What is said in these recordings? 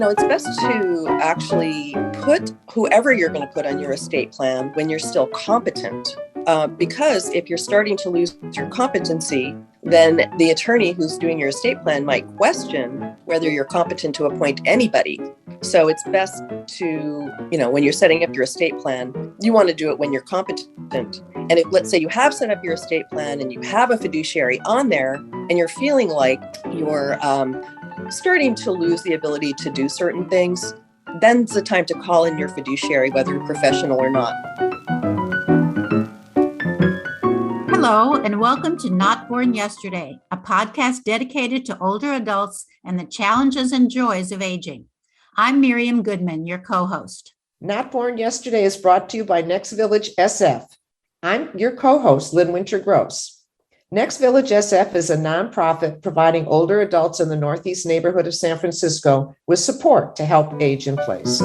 It's best to actually put whoever you're going to put on your estate plan when you're still competent. Because if you're starting to lose your competency, then the attorney who's doing your estate plan might question whether you're competent to appoint anybody. So it's best to, when you're setting up your estate plan, you want to do it when you're competent. And if, let's say you have set up your estate plan and you have a fiduciary on there and you're feeling like you're starting to lose the ability to do certain things, then it's the time to call in your fiduciary, whether professional or not. Hello, and welcome to Not Born Yesterday, a podcast dedicated to older adults and the challenges and joys of aging. I'm Miriam Goodman, your co-host. Not Born Yesterday is brought to you by Next Village SF. I'm your co-host, Lynn Winter-Gross. Next Village SF is a nonprofit providing older adults in the Northeast neighborhood of San Francisco with support to help age in place.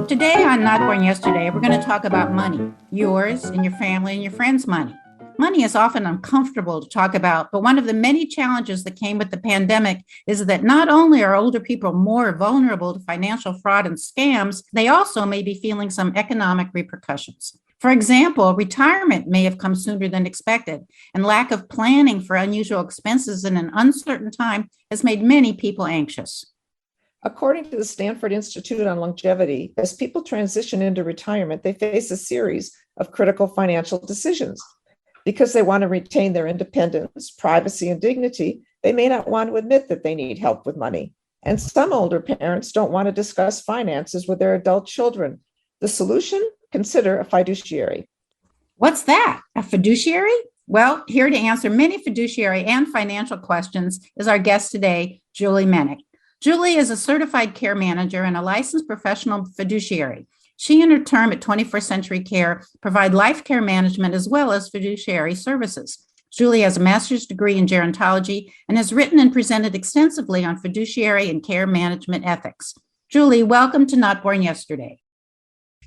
Today on Not Born Yesterday, we're going to talk about money, yours and your family and your friends' money. Money is often uncomfortable to talk about, but one of the many challenges that came with the pandemic is that not only are older people more vulnerable to financial fraud and scams, they also may be feeling some economic repercussions. For example, retirement may have come sooner than expected, and lack of planning for unusual expenses in an uncertain time has made many people anxious. According to the Stanford Institute on Longevity, as people transition into retirement, they face a series of critical financial decisions. Because they want to retain their independence, privacy, and dignity, they may not want to admit that they need help with money. And some older parents don't want to discuss finances with their adult children. The solution? Consider a fiduciary. What's that? A fiduciary? Well, here to answer many fiduciary and financial questions is our guest today, Julie Mennick. Julie is a certified care manager and a licensed professional fiduciary. She and her term at 21st Century Care provide life care management as well as fiduciary services. Julie has a master's degree in gerontology and has written and presented extensively on fiduciary and care management ethics. Julie, welcome to Not Born Yesterday.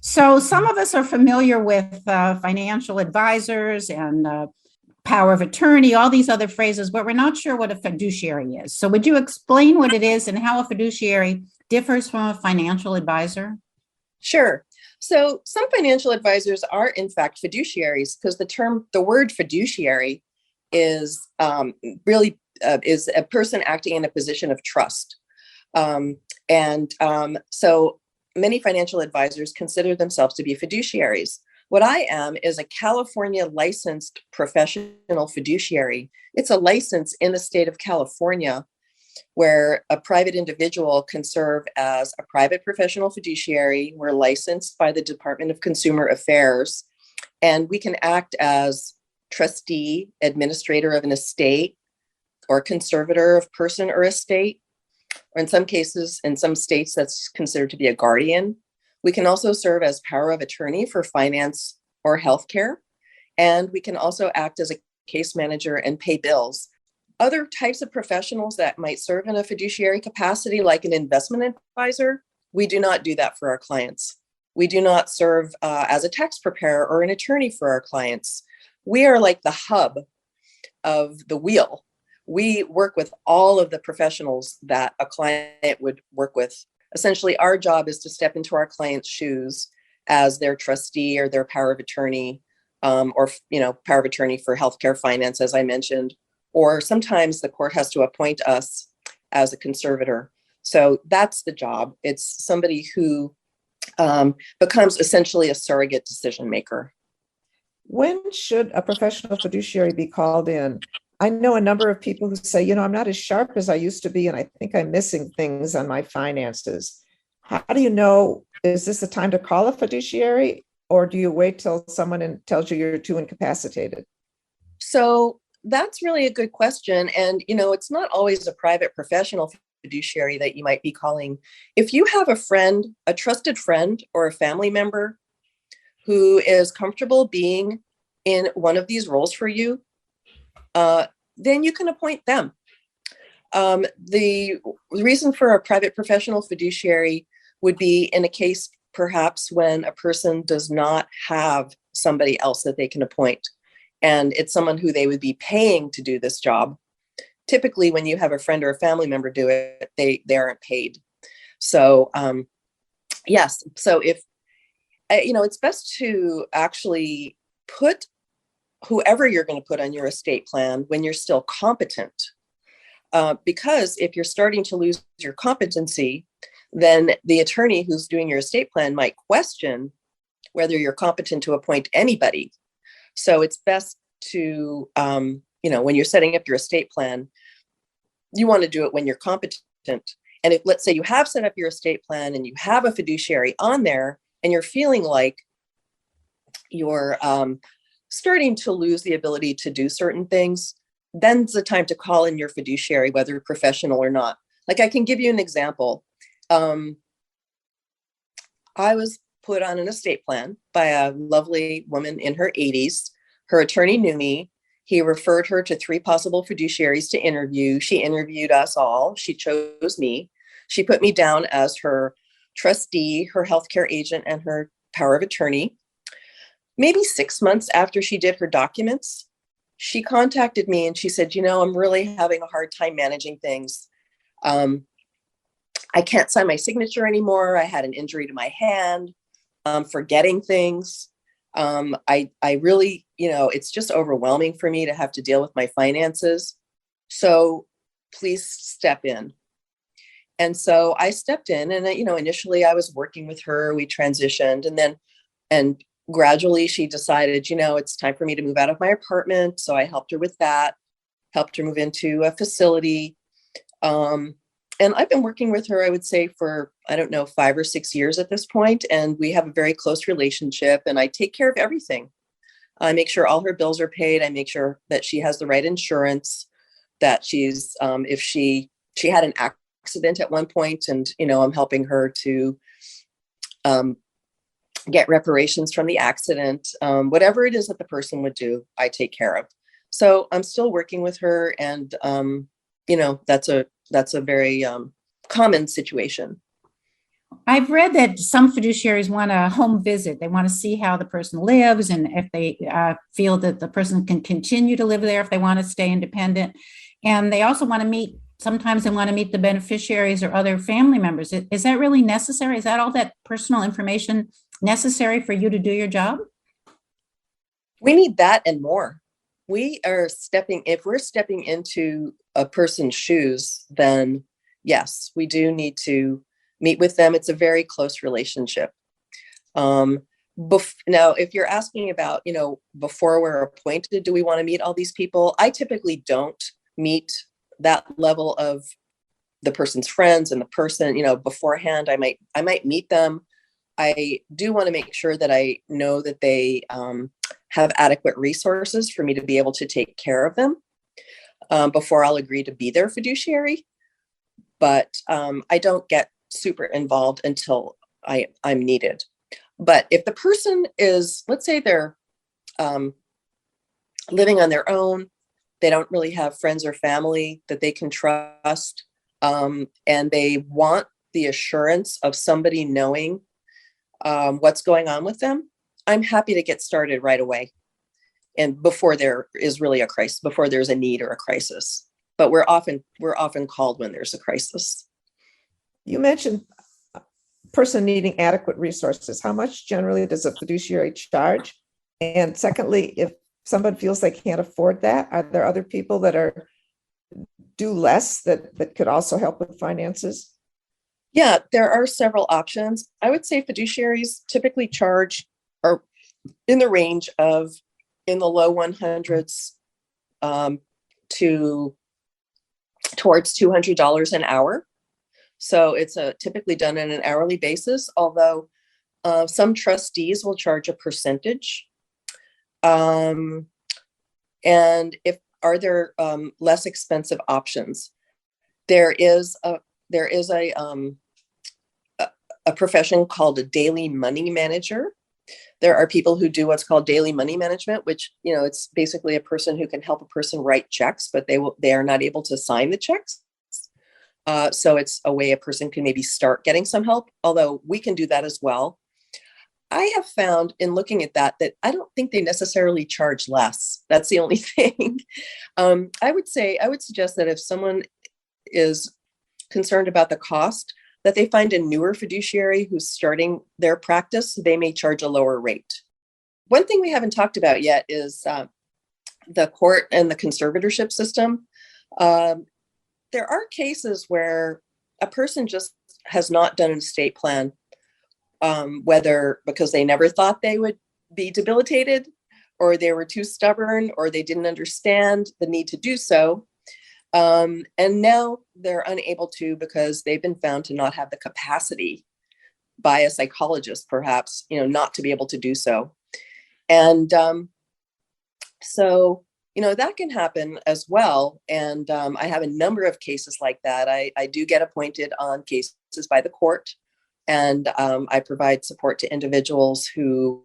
So some of us are familiar with financial advisors and power of attorney, all these other phrases, but we're not sure what a fiduciary is. So would you explain what it is and how a fiduciary differs from a financial advisor? Sure. So some financial advisors are in fact fiduciaries because the word fiduciary is really is a person acting in a position of trust. So many financial advisors consider themselves to be fiduciaries. What I am is a California licensed professional fiduciary. It's a license in the state of California where a private individual can serve as a private professional fiduciary. We're licensed by the Department of Consumer Affairs, and we can act as trustee, administrator of an estate, or conservator of person or estate, or in some cases, in some states, that's considered to be a guardian. We can also serve as power of attorney for finance or healthcare, and we can also act as a case manager and pay bills. Other types of professionals that might serve in a fiduciary capacity, like an investment advisor, we do not do that for our clients. We do not serve as a tax preparer or an attorney for our clients. We are like the hub of the wheel. We work with all of the professionals that a client would work with. Essentially, our job is to step into our client's shoes as their trustee or their power of attorney, or power of attorney for healthcare finance, as I mentioned. Or sometimes the court has to appoint us as a conservator. So that's the job. It's somebody who becomes essentially a surrogate decision maker. When should a professional fiduciary be called in? I know a number of people who say, I'm not as sharp as I used to be, and I think I'm missing things on my finances. How do you know, is this the time to call a fiduciary, or do you wait till someone tells you you're too incapacitated? So that's really a good question. And, it's not always a private professional fiduciary that you might be calling. If you have a friend, a trusted friend or a family member who is comfortable being in one of these roles for you, then you can appoint them. The reason for a private professional fiduciary would be in a case perhaps when a person does not have somebody else that they can appoint, and it's someone who they would be paying to do this job. Typically, when you have a friend or a family member do it, they aren't paid. So yes, so if it's best to actually put whoever you're going to put on your estate plan when you're still competent. Because if you're starting to lose your competency, then the attorney who's doing your estate plan might question whether you're competent to appoint anybody. So it's best to, when you're setting up your estate plan, you want to do it when you're competent. And if, let's say you have set up your estate plan and you have a fiduciary on there and you're feeling like you're starting to lose the ability to do certain things, then it's the time to call in your fiduciary, whether professional or not. Like, I can give you an example. I was put on an estate plan by a lovely woman in her 80s. Her attorney knew me. He referred her to 3 possible fiduciaries to interview. She interviewed us all. She chose me. She put me down as her trustee, her healthcare agent, and her power of attorney. Maybe 6 months after she did her documents, she contacted me and she said, I'm really having a hard time managing things. I can't sign my signature anymore. I had an injury to my hand. Forgetting things. I really, it's just overwhelming for me to have to deal with my finances. So please step in. And so I stepped in, and initially I was working with her. We transitioned, and gradually she decided, it's time for me to move out of my apartment. So I helped her with that, helped her move into a facility. And I've been working with her, I would say, for, 5 or 6 years at this point. And we have a very close relationship, and I take care of everything. I make sure all her bills are paid. I make sure that she has the right insurance, that she's, if she had an accident at one point, and, I'm helping her to get reparations from the accident, whatever it is that the person would do, I take care of. So I'm still working with her, and, that's a very common situation. I've read that some fiduciaries want a home visit. They want to see how the person lives, and if they feel that the person can continue to live there, if they want to stay independent. And they also want to meet, sometimes they want to meet the beneficiaries or other family members. Is that really necessary? Is that all that personal information necessary for you to do your job? We need that and more. If we're stepping into a person's shoes, then yes, we do need to meet with them. It's a very close relationship. Now, if you're asking about, before we're appointed, do we want to meet all these people? I typically don't meet that level of the person's friends and the person, beforehand. I might meet them. I do want to make sure that I know that they have adequate resources for me to be able to take care of them before I'll agree to be their fiduciary. But I don't get super involved until I'm needed. But if the person is, let's say they're living on their own, they don't really have friends or family that they can trust, and they want the assurance of somebody knowing what's going on with them, I'm happy to get started right away. And before there is really a crisis, before there's a need or a crisis. But we're often called when there's a crisis. You mentioned a person needing adequate resources. How much generally does a fiduciary charge? And secondly, if someone feels they can't afford that, are there other people that do less that could also help with finances? Yeah, there are several options. I would say fiduciaries typically charge or in the range of in the low 100s towards $200 an hour. So it's typically done on an hourly basis, although some trustees will charge a percentage. And are there less expensive options? There is a profession called a daily money manager. There are people who do what's called daily money management, which, it's basically a person who can help a person write checks, but they are not able to sign the checks. So it's a way a person can maybe start getting some help, although we can do that as well. I have found in looking at that I don't think they necessarily charge less. That's the only thing. I would suggest that if someone is concerned about the cost, that they find a newer fiduciary who's starting their practice, they may charge a lower rate. One thing we haven't talked about yet is the court and the conservatorship system. There are cases where a person just has not done an estate plan, whether because they never thought they would be debilitated, or they were too stubborn, or they didn't understand the need to do so. And now they're unable to because they've been found to not have the capacity by a psychologist, perhaps, not to be able to do so. And so, that can happen as well. And I have a number of cases like that. I do get appointed on cases by the court, and I provide support to individuals who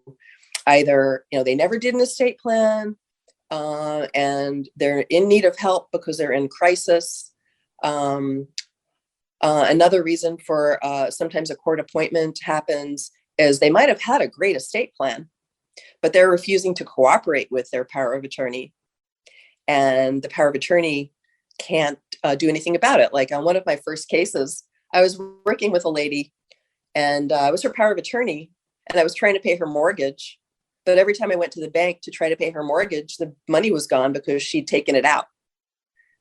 either, they never did an estate plan, and they're in need of help because they're in crisis. Another reason for sometimes a court appointment happens is they might have had a great estate plan, but they're refusing to cooperate with their power of attorney. And the power of attorney can't do anything about it. Like on one of my first cases, I was working with a lady, and I was her power of attorney, and I was trying to pay her mortgage. But every time I went to the bank to try to pay her mortgage, the money was gone because she'd taken it out.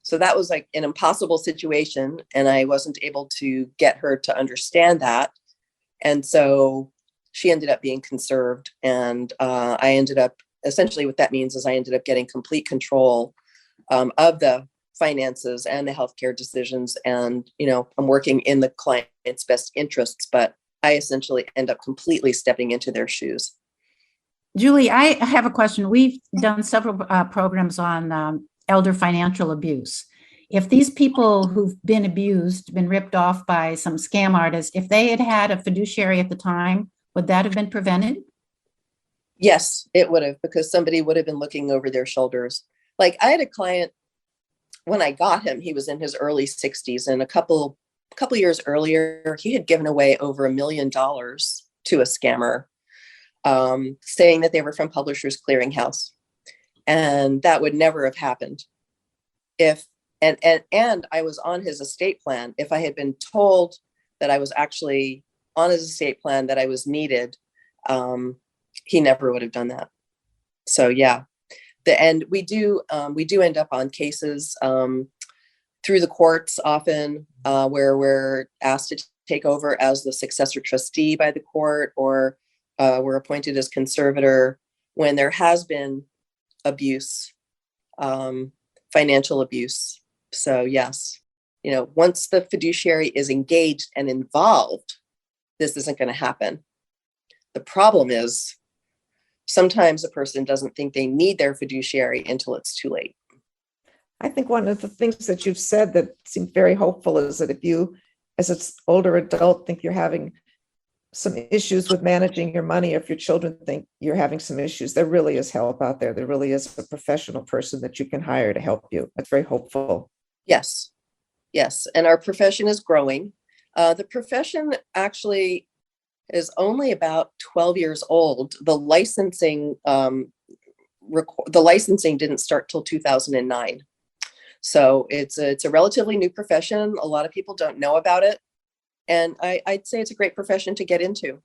So that was like an impossible situation. And I wasn't able to get her to understand that. And so she ended up being conserved. And I ended up, essentially what that means is I ended up getting complete control of the finances and the healthcare decisions. And, I'm working in the client's best interests, but I essentially end up completely stepping into their shoes. Julie, I have a question. We've done several programs on elder financial abuse. If these people who've been abused, been ripped off by some scam artists, if they had had a fiduciary at the time, would that have been prevented? Yes, it would have, because somebody would have been looking over their shoulders. Like I had a client, when I got him, he was in his early 60s, and a couple years earlier, he had given away over $1 million to a scammer, saying that they were from Publishers Clearinghouse. And that would never have happened if, and I was on his estate plan. If I had been told that I was actually on his estate plan, that I was needed, he never would have done that. So yeah, we do end up on cases through the courts often, where we're asked to take over as the successor trustee by the court, or we're appointed as conservator when there has been abuse, financial abuse. So yes, once the fiduciary is engaged and involved, this isn't going to happen. The problem is sometimes a person doesn't think they need their fiduciary until it's too late. I think one of the things that you've said that seemed very hopeful is that if you, as an older adult, think you're having some issues with managing your money, or if your children think you're having some issues, there really is help out there. There really is a professional person that you can hire to help you. That's very hopeful. Yes. And our profession is growing. The profession actually is only about 12 years old. The licensing didn't start till 2009. So it's a relatively new profession. A lot of people don't know about it. And I'd say it's a great profession to get into.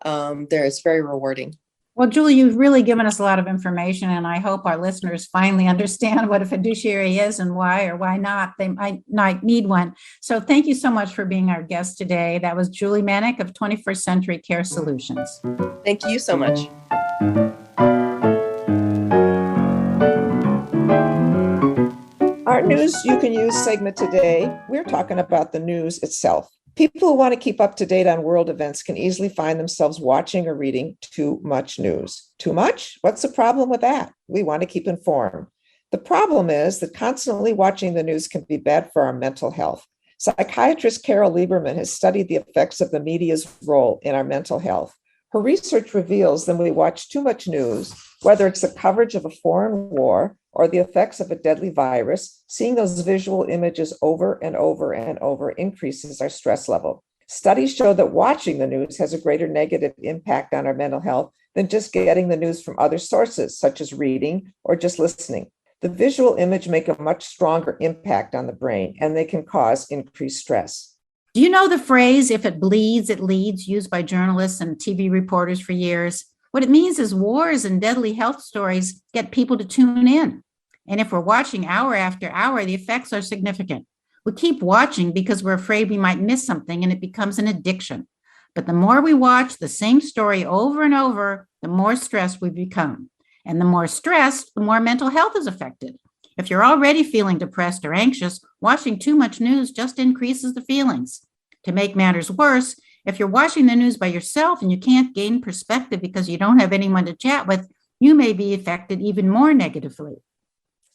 It's very rewarding. Well, Julie, you've really given us a lot of information, and I hope our listeners finally understand what a fiduciary is and why or why not they might need one. So thank you so much for being our guest today. That was Julie Manick of 21st Century Care Solutions. Thank you so much. Our News You Can Use segment today, we're talking about the news itself. People who want to keep up to date on world events can easily find themselves watching or reading too much news. Too much? What's the problem with that? We want to keep informed. The problem is that constantly watching the news can be bad for our mental health. Psychiatrist Carol Lieberman has studied the effects of the media's role in our mental health. Her research reveals that when we watch too much news, whether it's the coverage of a foreign war or the effects of a deadly virus, seeing those visual images over and over and over increases our stress level. Studies show that watching the news has a greater negative impact on our mental health than just getting the news from other sources, such as reading or just listening. The visual image make a much stronger impact on the brain, and they can cause increased stress. Do you know the phrase, if it bleeds, it leads, used by journalists and TV reporters for years? What it means is wars and deadly health stories get people to tune in. And if we're watching hour after hour, the effects are significant. We keep watching because we're afraid we might miss something, and it becomes an addiction. But the more we watch the same story over and over, the more stressed we become. And the more stressed, the more mental health is affected. If you're already feeling depressed or anxious, watching too much news just increases the feelings. To make matters worse, if you're watching the news by yourself and you can't gain perspective because you don't have anyone to chat with, you may be affected even more negatively.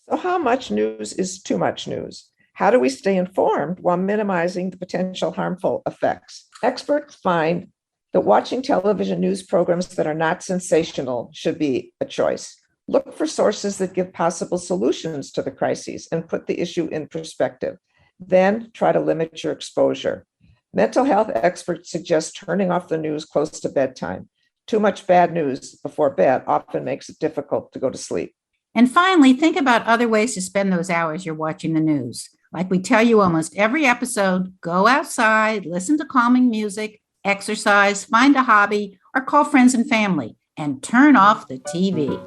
So how much news is too much news? How do we stay informed while minimizing the potential harmful effects? Experts find that watching television news programs that are not sensational should be a choice. Look for sources that give possible solutions to the crises and put the issue in perspective. Then try to limit your exposure. Mental health experts suggest turning off the news close to bedtime. Too much bad news before bed often makes it difficult to go to sleep. And finally, think about other ways to spend those hours you're watching the news. Like we tell you almost every episode, go outside, listen to calming music, exercise, find a hobby, or call friends and family, and turn off the TV.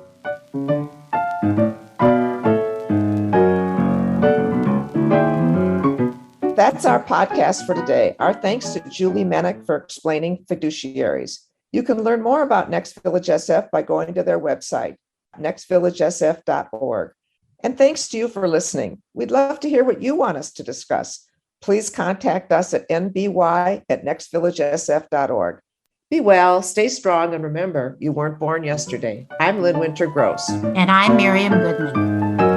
That's our podcast for today. Our thanks to Julie Menick for explaining fiduciaries. You can learn more about Next Village SF by going to their website, nextvillagesf.org. And thanks to you for listening. We'd love to hear what you want us to discuss. Please contact us at nby@nextvillagesf.org. Be well, stay strong, and remember, you weren't born yesterday. I'm Lynn Winter Gross. And I'm Miriam Goodman.